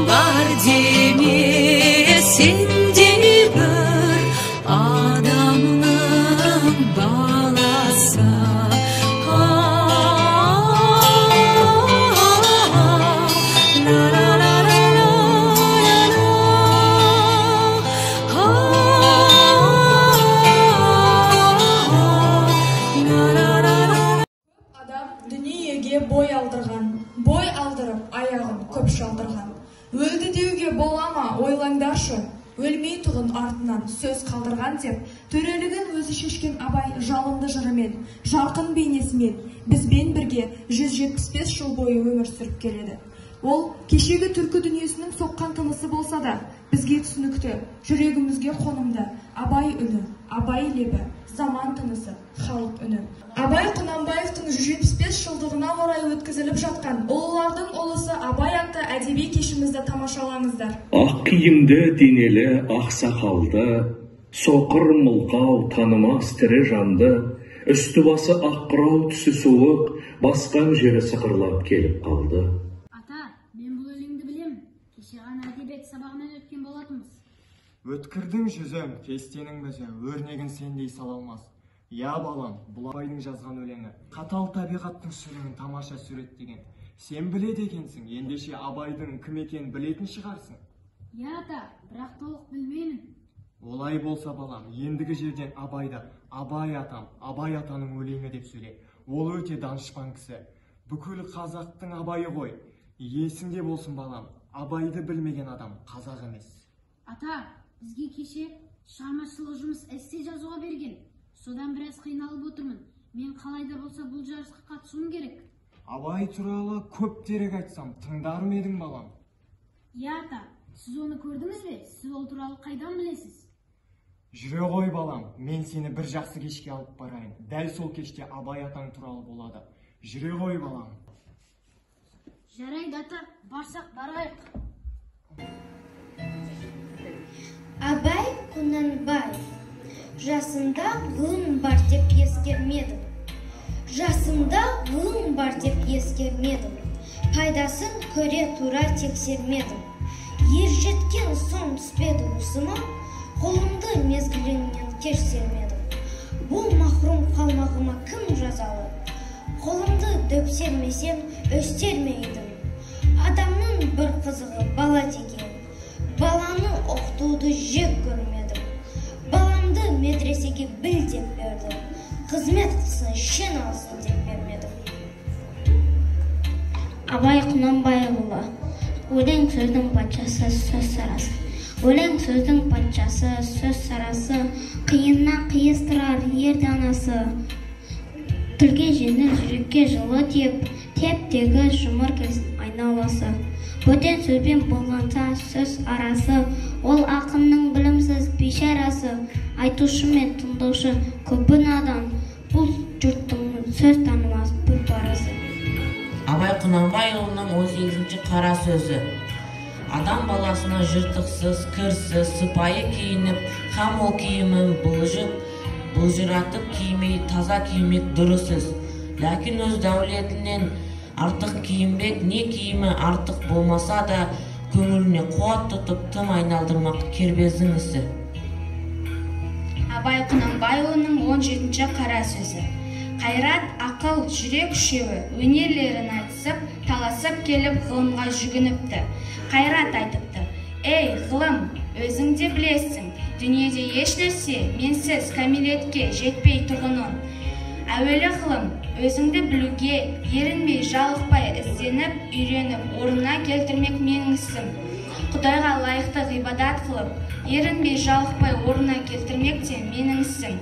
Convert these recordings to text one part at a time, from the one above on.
бар деме сенде бір адамның баласы. Дүниеге бой алдырып, аяғын көп шалдырған. Өлді деуге болама, ойлаңдаршы, өлмей тұғын артынан сөз қалдырған деп, төрелігін өзі шешкен Абай жалынды жырымен, жарқын бейнесімен бізбен бірге 175 жыл бойы өмір сүріп келеді. Ол кешегі түркі дүниесінің соққан тынысы болса да, бізге түсінікті, жүрегімізге қонымды. Абай үні, Абай лебі, заман тынысы, халық үні. Абай Құнанбаевтың 175 жылдығына орай өткізіліп жатқан ұлылардың ұлысы Абай атты әдеби кешімізді тамашалаңыздар. Ақ киімді денелі ақ сақалды, соқыр мылқау танымас тірі жанды, үсті басы ақ қырау түсі суық, басқан жері сықырлап келіп қалды. Ата, мен бұл өлеңді білем. Кеше ғана әдебиет сабағынан өткен болатынбыз. Өткірдің жүзім, кестенің бізі, өрнегін сендей сала алмас. Я балам, бұл Абайдың жазған өлеңі. Қатал табиғаттың сүрегін тамаша суреттеген. Сен біледі екенсің, ендеше Абайдың кім екенін білетін шығарсың. Я ата, бірақ толық білмеймін. Олай болса балам, ендігі жерден Абайды, Абай атам, Абай атаның өлеңі деп сөйле. Ол өте данышпан кісі. Бүкіл қазақтың Абайы ғой. Есіңде болсын балам, Абайды білмеген адам қазақ емес. Ата, бізге кеше шығармашылық жұмыс эссе жазуға берген. Содан біраз қиналып отырмын. Мен қалайда болса бұл жарысқа қатысуым керек. Абай туралы көп дерек айтсам, тыңдар ма едің балам? Я ата, сіз оны көрдіңіз бе? Сіз ол туралы қайдан білесіз? Жүре ғой балам, мен сені бір жақсы кешке алып барайын. Дәл сол кеште Абай атаң туралы болады. Жүре ғой балам. Жарайды ата, барсақ барайық. Абай Құнанбаев. Жасында ғылым бар деп ескермедім. Жасында ғылым бар деп ескермедім. Пайдасын көре тура тексермедім. Ер жеткен соң түспеді ұсыма, қолымды мезгілінен кеш сермедім. Бұл махрум қалмағыма кім жазалы? Қолымды дөп сермесем, өстермейдім. Адамның бір қызығы бала деген. Баланы оқытуды жек көрмедім. Баламды медресеге біл деп бердім. Қызмет қылсын, шен алсын деп бермедім. Абай Құнанбайұлы. Өлең сөздің патшасы, сөз сарасы. Өлең сөздің патшасы, сөз сарасы. Қиыннан қиыстырар ер данасы. Тілге жеңіл, жүрекке жылы теп, тептегі жұмыр келсін айналасы. Бөтен сөзбен болғанса сөз арасы, ол ақынның білімсіз бейшарасы. Айтушы мен тыңдаушы көбі надан, бұл жұрттың сөз танымас бір парасы. Абай Құнанбайұлының 18-ші қара сөзі. Адам баласына жыртықсыз, кірсіз, сыпайы киініп, һәм ол киімін бұлжыратып кимей, таза киімек дұрысыз. Ләкин өз дәулетінен артық киінбек, не киімі артық болмаса да, көңіліне қуат тұтып, тым айналдырмақ кербездің ісі. Абай Құнанбайұлының 17-ші қара сөзі. Қайрат, ақыл, жүрек үшеуі өнерлерін айтысып, таласып келіп ғылымға жүгініпті. Қайрат айтыпты: «Ей, ғылым, өзің де білесің, дүниеде еш нәрсе менсіз кәмелетке жетпей тұрғанын. Әуелі ғылым, өзіңді білуге, ерінбей, жалықпай ізденіп, үйреніп, орнына келтірмек менің ісім. Құдайға лайықты ғибадат қылып, ерінбей, жалықпай орнына келтірмек те менің ісім.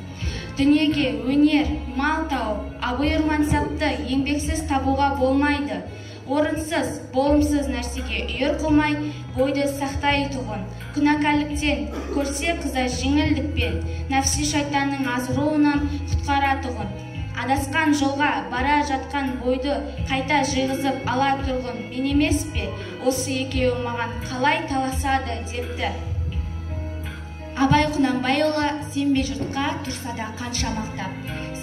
Дүниеге өнер, мал тауып, абырой мансапты еңбексіз табуға болмайды. Орынсыз, болымсыз нәрсеге үйір қылмай, бойды сақтай тұғын. Күнәкәліктен көрсе қыза жеңілдікпен, нәпси шайтанның азыруынан құтқара тұғын. Адасқан жолға бара жатқан бойды қайта жиғызып ала тұрғын мен емес пе? Осы екеуі маған қалай таласады депті. Абай Құнанбайұлы сенбе жұртқа тұрса да қанша мақтап.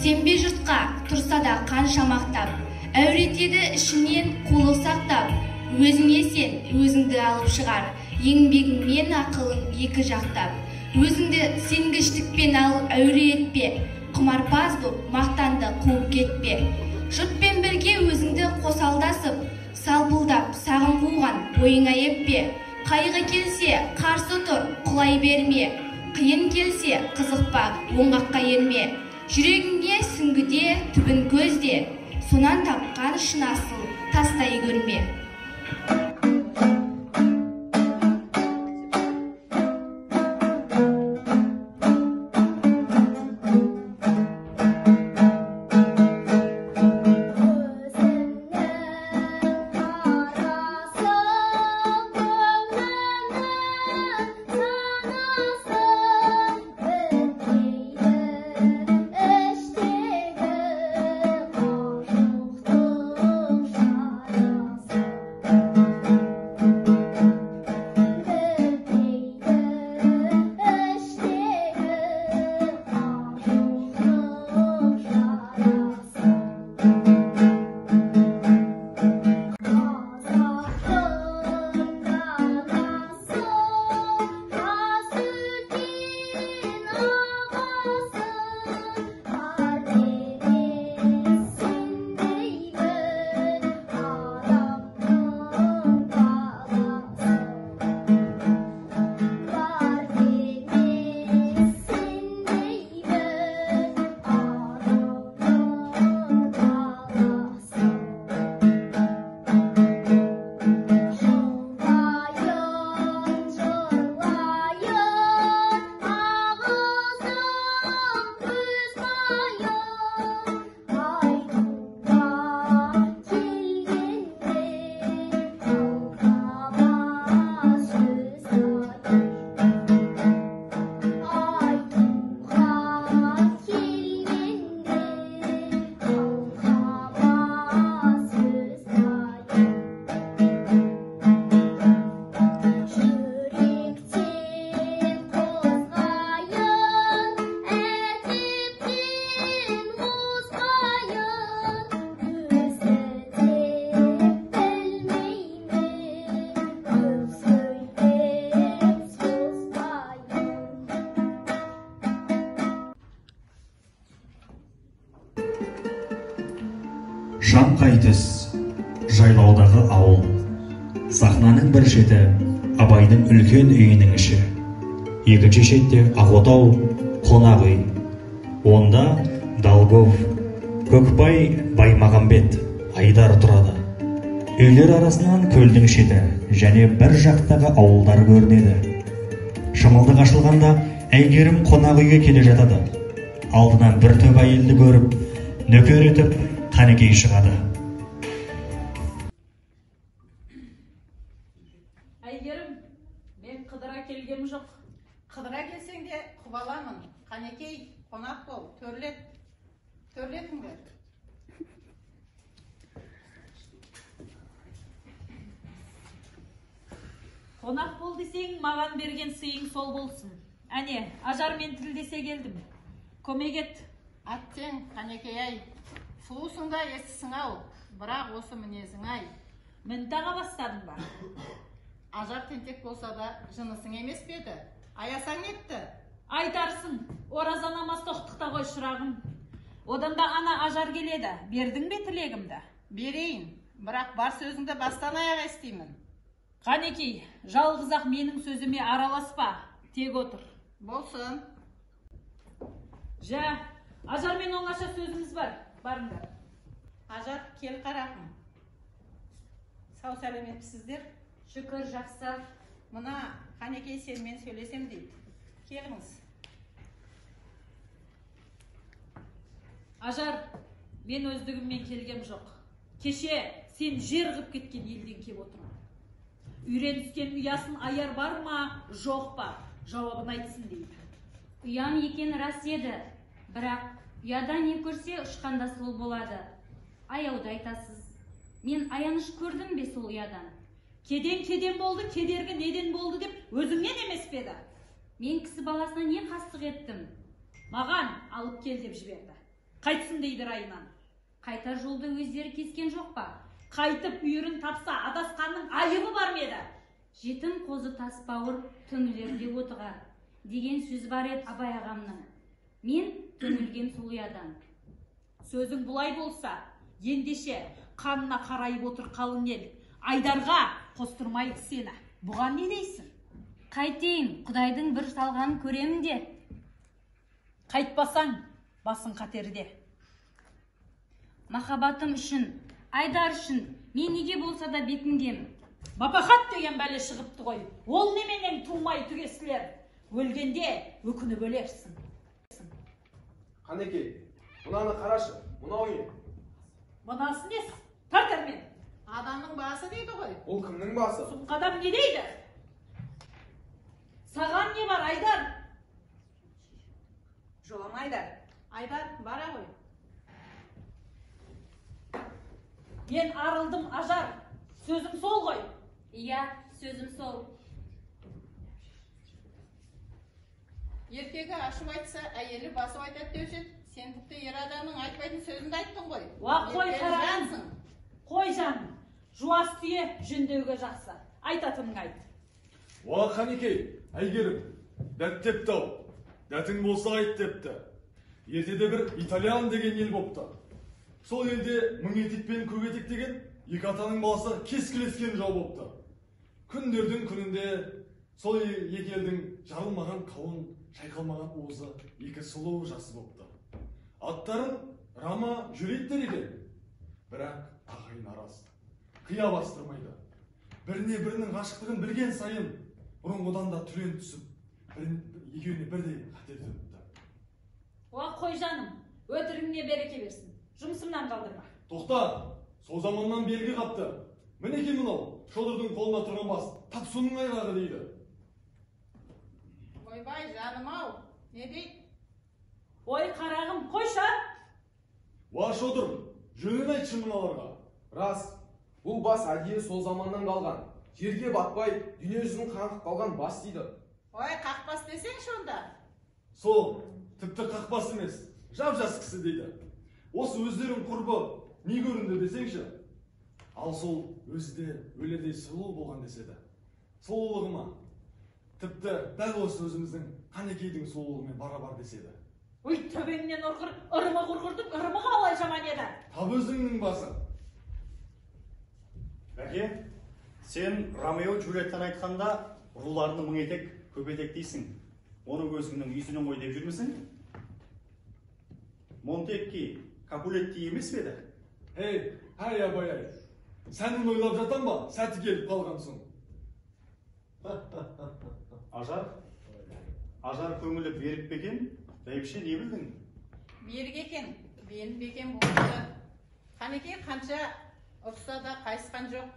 Сенбе жұртқа тұрса да қанша мақтап. Әуретеді ішінен қолы сақтап. Өзіңе сен, өзіңді алып шығар. Еңбегіңмен ақылың екі жақтап. Өзіңді сенгіштікпен алып әуре етпе. Құмарпаз боп, мақтанды қуып кетпе. Жұртпен бірге өзіңді қосалдасып, салбылдап, сағым қуған бойыңа еппе. Қайғы келсе, қарсы тұр, құлай берме. Қиын келсе, қызықпа, оңғаққа ерме. Жүрегіңе сүңгіде, түбін көзде. Сонан тапқан шын асыл, тастай көрме. Шаңқайтыс, жайлаудағы ауыл. Сахнаның бір шеті Абайдың үлкен үйінің іші. Екінші шетте Ақ-отау, қонақ үй. Онда Долгов, Көкбай, Баймағамбет, Айдар тұрады. Үйлер арасынан көлдің шеті және бір жақтағы ауылдар көрінеді. Шымылдық ашылғанда Әйгерім қонақ үйге келе жатады. Алдынан бір топ әйелді көріп, нөкер етіп Қанекей шығады. Әйгерім, мен қыдыра келгем жоқ. Қыдыра келсең де құбаламын. Қанекей, қонақ бол, төрлет. Төрлетіңдер. Қонақ бол десең, маған берген сыйың сол болсын. Әне, ажармен тілдесе келдім. Көмек ет. Аттен, Қанекей-ай. Сұлусың да естісің ау, бірақ осы мінезің ай. Мінтаға бастадың ба? Ажар тентек болса да жынысың емес педі? Аясаң етті? Айтарсың, ораза намаз тоқтықта қой шырағым. Одан да ана ажар келеді, бердің бе тілегімді? Берейін, бірақ бар сөзіңді бастан аяқ естеймін. Қанекей, жалғыз-ақ менің сөзіме араласпа, тек отыр. Болсын. Жа, ажармен оңаша сөзіміз бар. Барыңдар. Ажар, кел қарақым. Сау сәлеметсіздер? Шүкір, жақсы. Мына Қанекей сенімен сөйлесем дейді. Келіңіз. Ажар, мен өздігіммен келгем жоқ. Кеше сен жер қып кеткен елден кеп отырмын. Үйреніскен ұясын аяр бар ма, жоқ па? Жауабын айтсын дейді. Ұян екен рас еді, бірақ ұяда не көрсе ұшқанда сол болады. Аяуды айтасыз. Мен аяныш көрдім бе сол ұядан? Кеден болды, кедергі неден болды деп өзіңнен емес педі? Мен кісі баласына не қастық еттім? Маған алып кел деп жіберді. Қайтсын дейді райынан. Қайтар жолды өздері кескен жоқ па? Қайтып үйірін тапса, адасқанның айыбы бар ма еді? Жетім қозы таспауыр түңілерде отыға деген сөз бар еді Абай ағамның. Мен түңілгем сол ұядан. Сөзің бұлай болса, ендеше қанына қарайып отыр қалың ел. Айдарға қостырмайды сені. Бұған не дейсің? Қайтейін, Құдайдың бір салғанын көремін де. Қайтпасаң, басың қатерде. Махаббатым үшін, Айдар үшін, мен неге болса да бекінгем. Мапахат деген бәле шығыпты ғой. Ол неменен тумай түгесілер. Өлгенде өкініп өлерсің. Қанеке, мұнаны қарашы, мынау не? Мұнасы несі? Тартар мен. Адамның басы дейді ғой. Ол кімнің басы? Сұмқ адам не дейді? Саған не бар, Айдар? Жолам Айдар. Айдар, бара ғой. Мен арылдым, Ажар. Сөзім сол ғой. Иә, сөзім сол. Еркегі ашып айтса, әйелі басып айтады деуші. Сен тіпті ер адамның айтпайтын сөзінді айттың ғой. Қой қарағансың. Қой жаным. Жуас түйе жүндеуге жақсы. Айтатының айт. Қанекей, әйгерім, дәттепті ау. Дәтің болса айт депті. Ертеде бір итальян деген ел бопты. Сол елде мың етек пен көк етек деген екі атаның баласы кескілескен жау бопты. Күндердің күнінде сол екі елдің жарылмаған қауын, шайқалмаған уызы екі сұлу жасы бопты. Аттарын Рама жүрейттер екен. Бірақ ағайын арасы қия бастырмайды. Біріне-бірінің ғашықтығын білген сайын бұрынғыдан да түрен түсіп, екеуіне бірдей қатер төніпті. Қой жаным, өтірігіне береке берсін. Жұмысымнан қалдырма. Тоқта, сол заманнан белгі қапты. Мінеке мынау, шодырдың қолына тұрған бас, тапсуның айғағы дейді. Ойбай, жаным-ау, не дейді? Ой, қарағым, қойша! Шодыр, жөнін айтшы мыналарға. Рас, бұл бас әдейі сол заманнан қалған. Жерге батпай, дүние жүзін қаңқып қалған бас дейді. Ой, қақпас десеңші онда. Сол, тіпті қақпас емес, жап-жас кісі дейді. Осы өздерің құрбы не көрінді десеңші. Ал сол өзі де өлердей сұлу болған деседі. Сұлулығы ма? Тіпті дәл осы өзіміздің Қанекейдің сұлулығымен бара-бар деседі. Ой, төбеңнен ұрғыр, ұрымы құрғырдың, ұрымы қалай жаман еді. Тап өзіңнің басы. Бәке, сен Ромео Джульеттан айтқанда руларының мың етек, көп етек дейсің. Оның өзіңнің үйсінен ғой деп жүрмісің? Монтекки, Капулетти емес беді? Эй, Абай, сәнін ойлап жатан ба, сәті келіп қалған соң. Ажар көңілі берік бекен, бәйбіше не білдің? Берік екен, бен бекен болды. Қанекей қанша ұрса да қайысқан жоқ.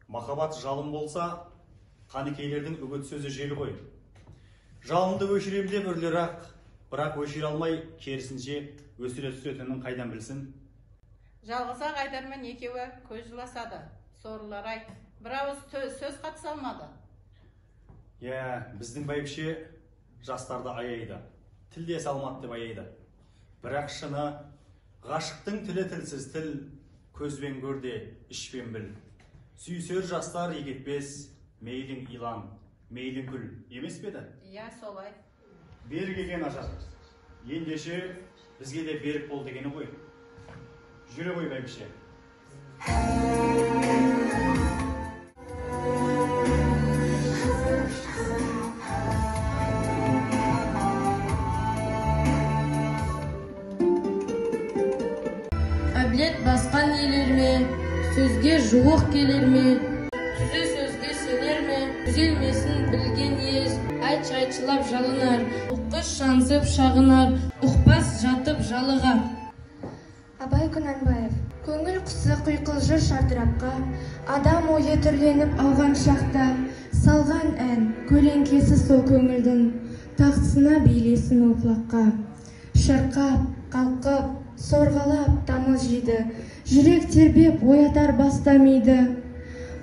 Махаббат жалын болса, Қанекейлердің үгіт сөзі жел ғой. Жалынды өшірем деп үрлер ақ, бірақ өшіре алмай, керісінше өсіре түсетінін қайдан білсін? Жалғызақ Айдармен екеуі көз жыласады. Сорлар айт, бір ауыз сөз қатыса алмады. Біздің бәйбіше жастарды аяйды, тілде салмады деп аяйды. Бірақ шыны, ғашықтың тілі тілсіз тіл, көзбен көрде, ішпен біл. Сүйсер жастар егетпес, мейлің илан, мейлің күл, емес беді? Иә, солай. Берік екен Ажар. Ендеше бізге де берік бол дегені ғой. Жүре ғой бәйбіше. Әблет басқан елер ме, сөзге жуық келер ме, түзі сөзге сенер ме, түзелмесін білген ез, айт-шайтшылап жалынар, ұққыш шансып шағынар, ұқпас жатып жалығар. Абай Құнанбаев. Көңіл құсы құйқылжыр шартырапқа, адам ойы түрленіп ауған шақта, салған ән, көлеңкесі сол көңілдің, тақсына билесін ол құлаққа. Шырқап, қалқып, сорғалап тамыз жейді, жүрек тербеп оятар бастамайды.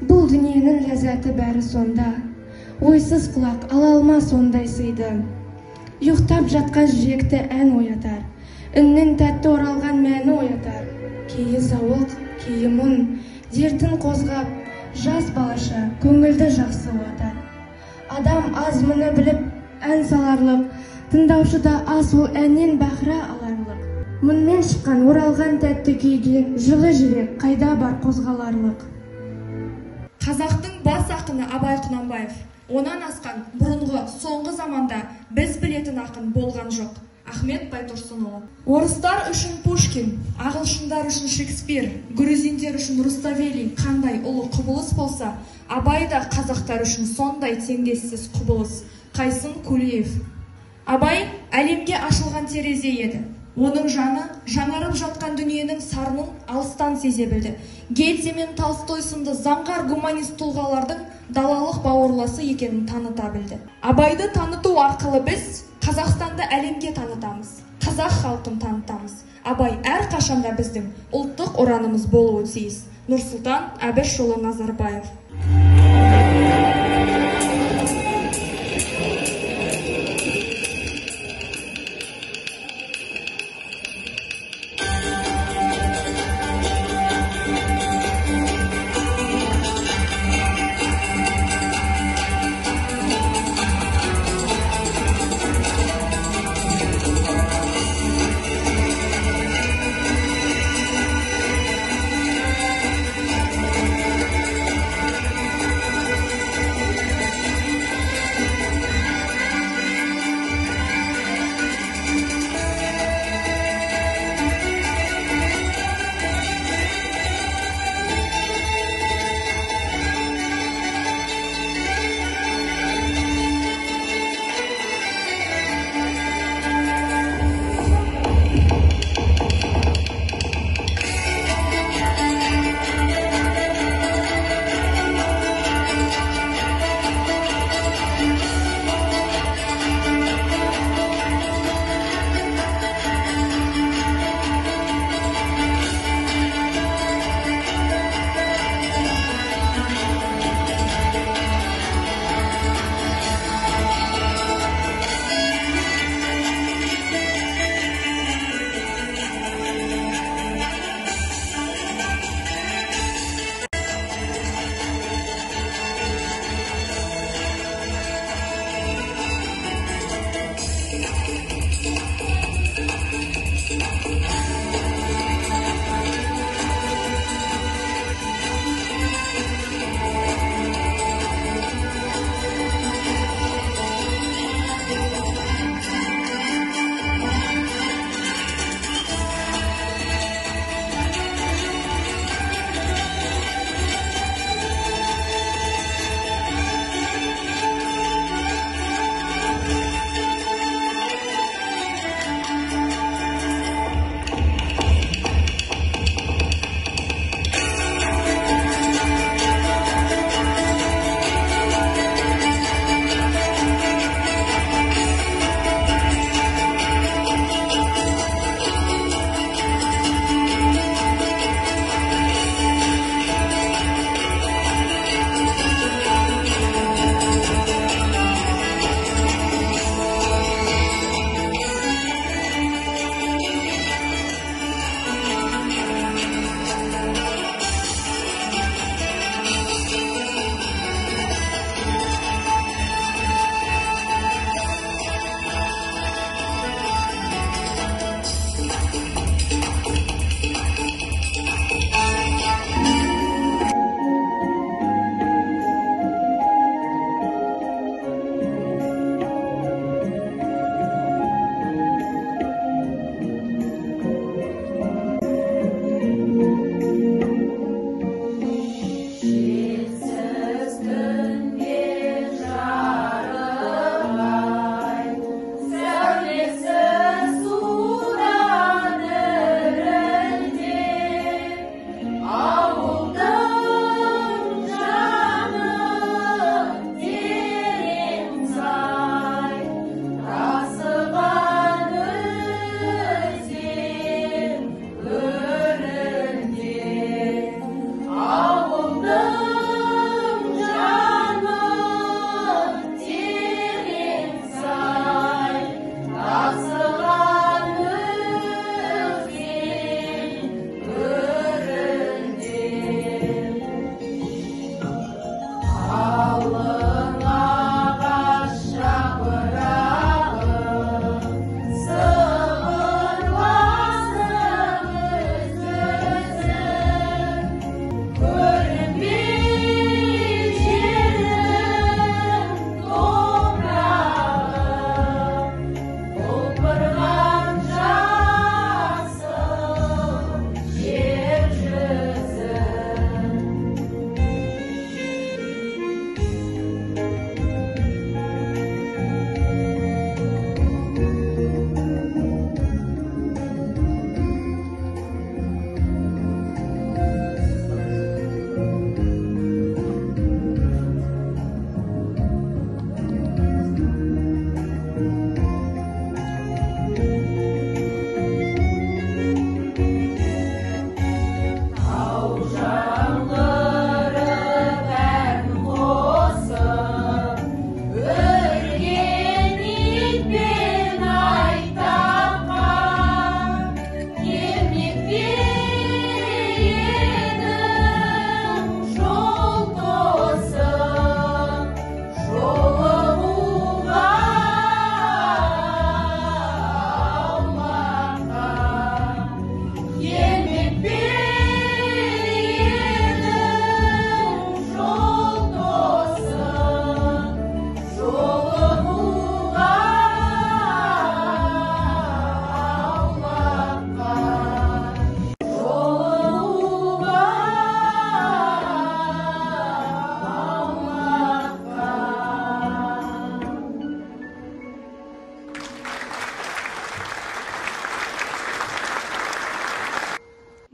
Бұл дүниенің ләззаты бәрі сонда, ойсыз құлақ ала алмас ондай сыйды. Ұйықтап жатқан жүректі ән оятар, үннің тәтті оралған мәні оятар. кейі зауық, кейі мұң, дертін қозғап, жас балаша көңілді жақсы уатар. Адам аз мұны біліп ән саларлық, тыңдаушы да аз ол әннен бақыра аларлық. Мұнмен шыққан оралған тәтті күйге жылы жүрек қайда бар қозғаларлық. Қазақтың бас ақыны Абай Құнанбаев. Онан асқан бұрынғы соңғы заманда біз білетін ақын болған жоқ. Ахмет Байтұрсынұлы. Орыстар үшін Пушкин, ағылшындар үшін Шекспир, грузиндер үшін Руставели қандай ұлы құбылыс болса, Абай да қазақтар үшін сондай теңдессіз құбылыс. Қайсын Кулиев. Абай әлемге ашылған терезе еді. Оның жаны жаңарып жатқан дүниенің сарынын алыстан сезе білді. Гете мен Толстой сынды заңғар гуманист тұлғалардың далалық бауырласы екенін таныта білді. Абайды таныту арқылы біз Қазақстанды әлемге танытамыз, қазақ халқын танытамыз. Абай әрқашанда біздің ұлттық ұранымыз болуы тиіс. Нұрсұлтан Әбішұлы Назарбаев.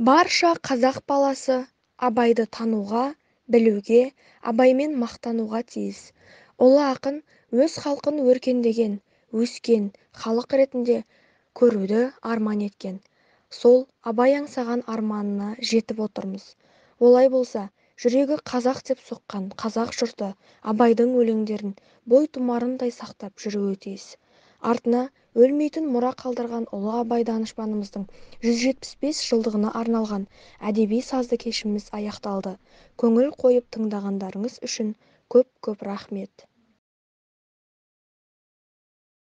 Барша қазақ баласы абайды тануға, білуге, абаймен мақтануға тиіс. Ұлы ақын өз халқын өркендеген, өскен халық ретінде көруді арман еткен. Сол абай аңсаған арманына жетіп отырмыз. Олай болса, жүрегі қазақ деп соққан қазақ жұрты абайдың өлеңдерін бой тұмарындай сақтап жүруі тиіс. Артына өлмейтін мұра қалдырған ұлы Абай данышпанымыздың 175 жылдығына арналған әдеби сазды кешіміз аяқталды. Көңіл қойып тыңдағандарыңыз үшін көп-көп рахмет.